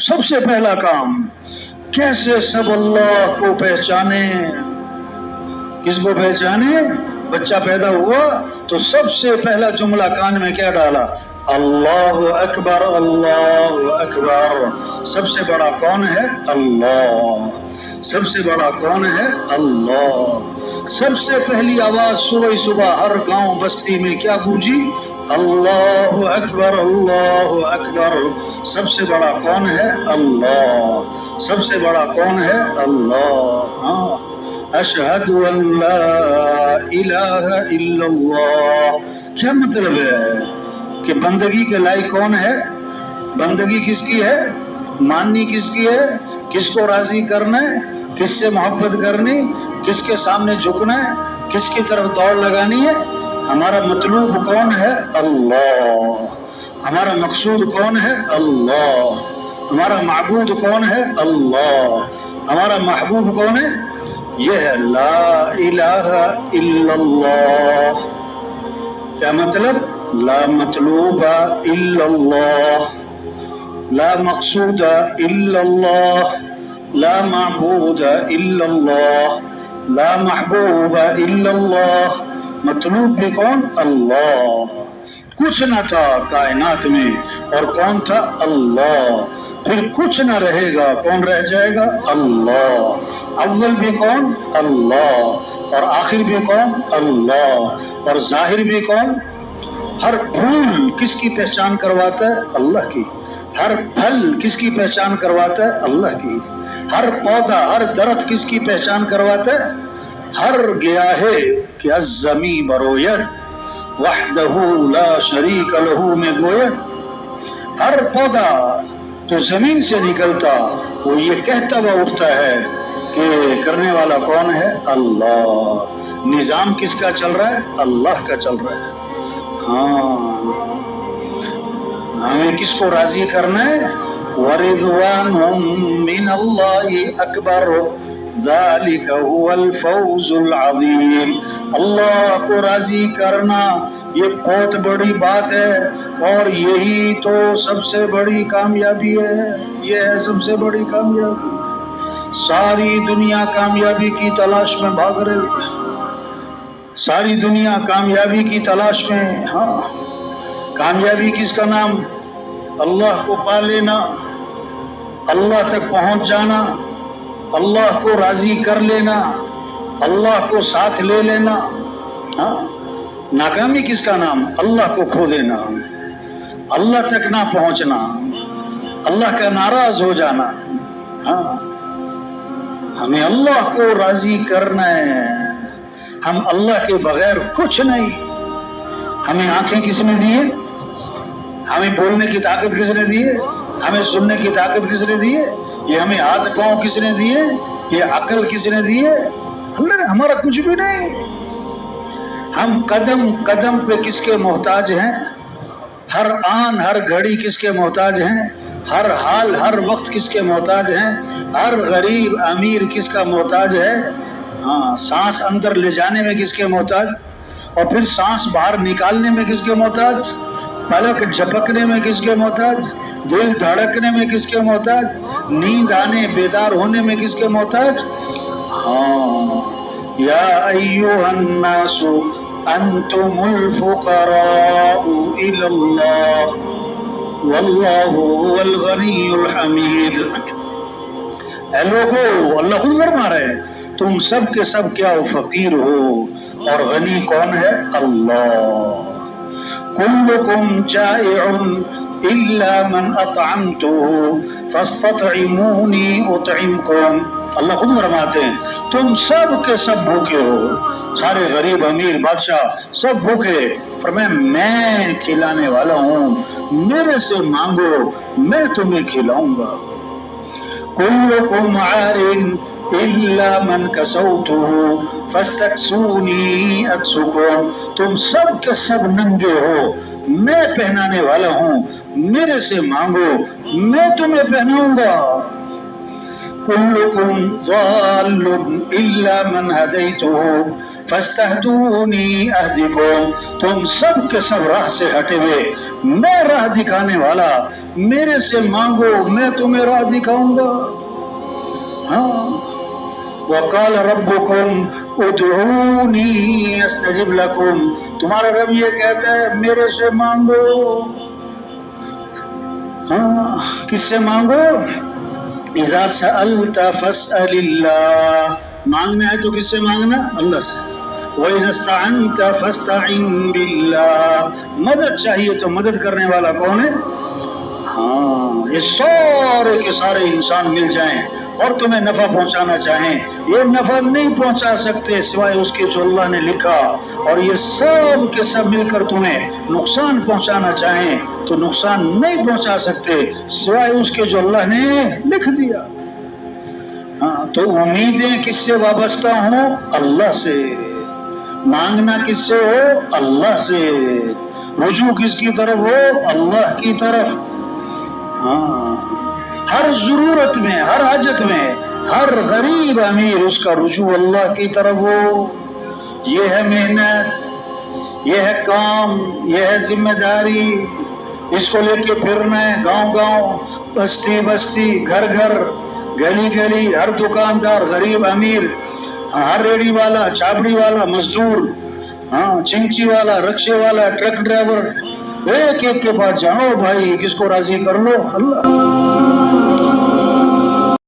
سب سے پہلا کام کیسے سب اللہ کو پہچانے. کس کو پہچانے؟ بچہ پیدا ہوا تو سب سے پہلا جملہ کان میں کیا ڈالا؟ اللہ اکبر اللہ اکبر. سب سے بڑا کون ہے؟ اللہ. سب سے بڑا کون ہے؟ اللہ. سب سے پہلی آواز صبح ہر گاؤں بستی میں کیا گونجی؟ اللہ اکبر اللہ اکبر. سب سے بڑا کون ہے؟ اللہ. سب سے بڑا کون ہے؟ اللہ. ہاں. اشہد ان لا الہ الا اللہ. کیا مطلب ہے کہ بندگی کے لائق کون ہے؟ بندگی کس کی ہے؟ ماننی کس کی ہے؟ کس کو راضی کرنا ہے؟ کس سے محبت کرنی؟ کس کے سامنے جھکنا ہے؟ کس کی طرف دوڑ لگانی ہے؟ ہمارا مطلوب کون ہے؟ اللہ. ہمارا مقصود کون ہے؟ اللہ. ہمارا معبود کون ہے؟ اللہ. ہمارا محبوب کون ہے؟ یہ ہے لا الہ الا اللہ. کیا مطلب؟ لا مطلوب الا اللہ، لا مقصود الا اللہ، لا معبود الا اللہ، لا محبوب الا اللہ. مطلوب بھی کون؟ اللہ. کچھ نہ تھا کائنات میں اور کون تھا؟ اللہ. پھر کچھ نہ رہے گا، کون رہ جائے گا؟ اللہ. اول بھی کون؟ اللہ. اور آخر بھی کون؟ اللہ. اور ظاہر بھی کون؟ ہر پھول کس کی پہچان کرواتا ہے؟ اللہ کی. ہر پھل کس کی پہچان کرواتا ہے؟ اللہ کی. ہر پودا ہر درخت کس کی پہچان کرواتا ہے؟ ہر گیاہے کہ الزمی برویت وحدہ لا شریک لہ میں گویت. ہر پودا تو زمین سے نکلتا وہ یہ کہتا ہوا اٹھتا ہے کہ کرنے والا کون ہے؟ اللہ. نظام کس کا چل رہا ہے؟ اللہ کا چل رہا ہے. ہاں. ہمیں کس کو راضی کرنا ہے؟ وَرِضْوَانٌ مِّنَ اللَّهِ أَكْبَرُ ذَلِكَ هُوَ الْفَوْزُ الْعَظِيمُ. اللہ کو راضی کرنا یہ بہت بڑی بات ہے اور یہی تو سب سے بڑی کامیابی ہے. یہ ہے سب سے بڑی کامیابی. ساری دنیا کامیابی کی تلاش میں بھاگ رہی. ساری دنیا کامیابی کی تلاش میں. ہاں. کامیابی کس کا نام؟ اللہ کو پا لینا، اللہ تک پہنچ جانا، اللہ کو راضی کر لینا، اللہ کو ساتھ لے لینا. ہاں. ناکامی کس کا نام؟ اللہ کو کھو دینا، اللہ تک نہ پہنچنا، اللہ کا ناراض ہو جانا. ہاں. ہمیں اللہ کو راضی کرنا ہے. ہم اللہ کے بغیر کچھ نہیں. ہمیں آنکھیں کس نے دی ہے؟ ہمیں بولنے کی طاقت کس نے دی ہے؟ ہمیں سننے کی طاقت کس نے دی ہے؟ یہ ہمیں ہاتھ پاؤں کس نے دیے؟ یہ عقل کس نے دی ہے؟ اللہ نے. ہمارا کچھ بھی نہیں. ہم قدم قدم پہ کس کے محتاج ہیں؟ ہر آن ہر گھڑی کس کے محتاج ہیں؟ ہر حال ہر وقت کس کے محتاج ہیں؟ ہر غریب امیر کس کا محتاج ہے؟ ہاں. سانس اندر لے جانے میں کس کے محتاج؟ اور پھر سانس باہر نکالنے میں کس کے محتاج؟ پلک جھپکنے میں کس کے محتاج؟ دل دھڑکنے میں کس کے محتاج؟ نیند آنے بیدار ہونے میں کس کے محتاج؟ ہاں. یا ایھا الناس انتم الفقراء الی اللہ واللہ هو الغنی الحمید. اے لوگو، اللہ خود فرما رہے ہیں تم سب کے سب کیا فقیر ہو اور غنی کون ہے؟ اللہ. کلکم جائع الا من اطعمته فاستطعمونی اطعمکم. اللہ خود فرماتے ہیں تم سب کے سب بھوکے ہو، سارے غریب امیر بادشاہ سب بھوکے. فرمایا میں کھلانے والا ہوں، میرے سے مانگو میں تمہیں کھلاؤں گا. کلکم عار الا من کسوته فاستکسونی اکسکم. تم سب کے سب ننگے ہو، میں پہنانے والا ہوں، میرے سے مانگو میں تمہیں پہناؤں گا. کلکم ضال الا من ہدیتہ فاستہدونی اہدکم. تم سب کے سب راہ سے ہٹے ہوئے، میں راہ دکھانے والا میرے سے مانگو میں تمہیں راہ دکھاؤں گا. ہاں وقال ربکم ادعونی استجب لکم، تمہارا رب یہ کہتا ہے میرے سے مانگو. ہاں کس سے مانگو؟ اذا سألت فاسأل اللہ، مانگنا ہے تو کس سے مانگنا؟ اللہ سے. وَإِذَا اسْتَعَنْتَ فَاسْتَعِنْ بِاللَّهِ، مدد چاہیے تو مدد کرنے والا کون ہے؟ ہاں یہ سارے کے سارے انسان مل جائیں اور تمہیں نفع پہنچانا چاہیں، یہ نفع نہیں پہنچا سکتے سوائے اس کے جو اللہ نے لکھا، اور یہ سب کے سب مل کر تمہیں نقصان پہنچانا چاہیں تو نقصان نہیں پہنچا سکتے سوائے اس کے جو اللہ نے لکھ دیا. ہاں تو امیدیں کس سے وابستہ ہوں؟ اللہ سے. مانگنا کس سے ہو؟ اللہ سے. رجوع کس کی طرف ہو؟ اللہ کی طرف. ہاں ہر ضرورت میں، ہر حاجت میں، ہر غریب امیر اس کا رجوع اللہ کی طرف ہو. یہ ہے محنت، یہ ہے کام، یہ ہے ذمہ داری، اس کو لے کے پھرنا ہے گاؤں گاؤں، بستی بستی، گھر گھر، گلی گلی، ہر دکاندار، غریب امیر، ہر ریڑھی والا، چابڑی والا، مزدور، ہاں چنچی والا، رکشے والا، ٹرک ڈرائیور، ایک ایک کے پاس جاؤ بھائی کس کو راضی کر لو؟ اللہ.